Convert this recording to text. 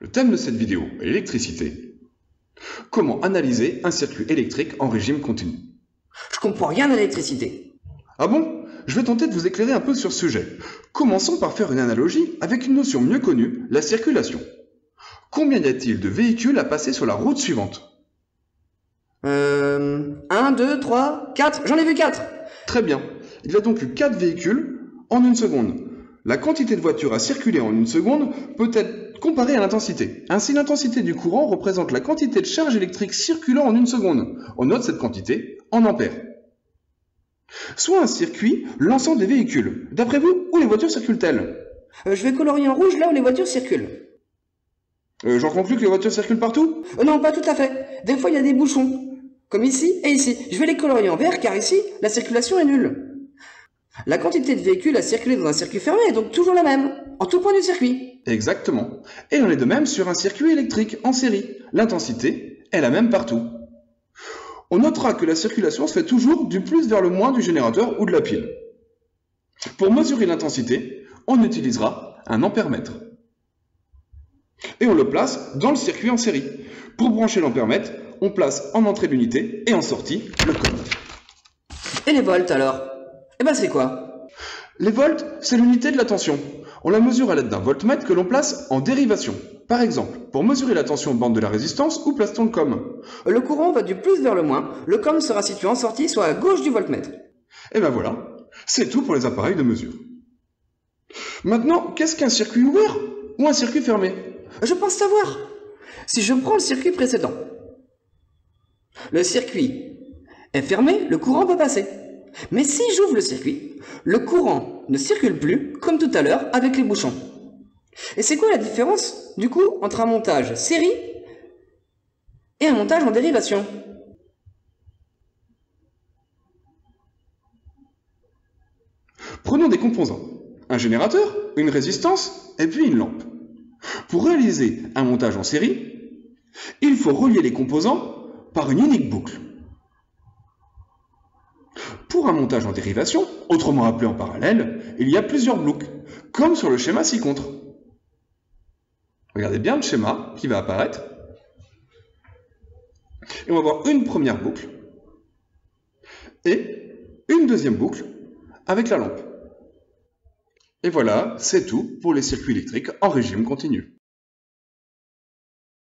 Le thème de cette vidéo est l'électricité. Comment analyser un circuit électrique en régime continu? Je comprends rien à l'électricité. Ah bon? Je vais tenter de vous éclairer un peu sur ce sujet. Commençons par faire une analogie avec une notion mieux connue, la circulation. Combien y a-t-il de véhicules à passer sur la route suivante? 1, 2, 3, 4, j'en ai vu 4. Très bien. Il y a donc eu 4 véhicules en une seconde. La quantité de voitures à circuler en une seconde peut être comparée à l'intensité. Ainsi, l'intensité du courant représente la quantité de charge électrique circulant en une seconde. On note cette quantité en ampères. Soit un circuit lançant des véhicules. D'après vous, où les voitures circulent-elles? Je vais colorier en rouge là où les voitures circulent. J'en conclus que les voitures circulent partout? Non, pas tout à fait. Des fois, il y a des bouchons. Comme ici et ici. Je vais les colorier en vert car ici, la circulation est nulle. La quantité de véhicules à circuler dans un circuit fermé est donc toujours la même, en tout point du circuit. Exactement. Et on est de même sur un circuit électrique en série. L'intensité est la même partout. On notera que la circulation se fait toujours du plus vers le moins du générateur ou de la pile. Pour mesurer l'intensité, on utilisera un ampèremètre. Et on le place dans le circuit en série. Pour brancher l'ampèremètre, on place en entrée l'unité et en sortie le code. Et les volts alors? Eh ben c'est quoi? Les volts, c'est l'unité de la tension. On la mesure à l'aide d'un voltmètre que l'on place en dérivation. Par exemple, pour mesurer la tension de bande de la résistance, où place-t-on le COM? Le courant va du plus vers le moins. Le COM sera situé en sortie, soit à gauche du voltmètre. Et ben voilà, c'est tout pour les appareils de mesure. Maintenant, qu'est-ce qu'un circuit ouvert ou un circuit fermé? Je pense savoir. Si je prends le circuit précédent, le circuit est fermé, le courant peut passer. Mais si j'ouvre le circuit, le courant ne circule plus, comme tout à l'heure, avec les bouchons. Et c'est quoi la différence, du coup, entre un montage série et un montage en dérivation? Prenons des composants. Un générateur, une résistance, et puis une lampe. Pour réaliser un montage en série, il faut relier les composants par une unique boucle. Pour un montage en dérivation, autrement appelé en parallèle, il y a plusieurs boucles, comme sur le schéma ci-contre. Regardez bien le schéma qui va apparaître. Et on va voir une première boucle et une deuxième boucle avec la lampe. Et voilà, c'est tout pour les circuits électriques en régime continu.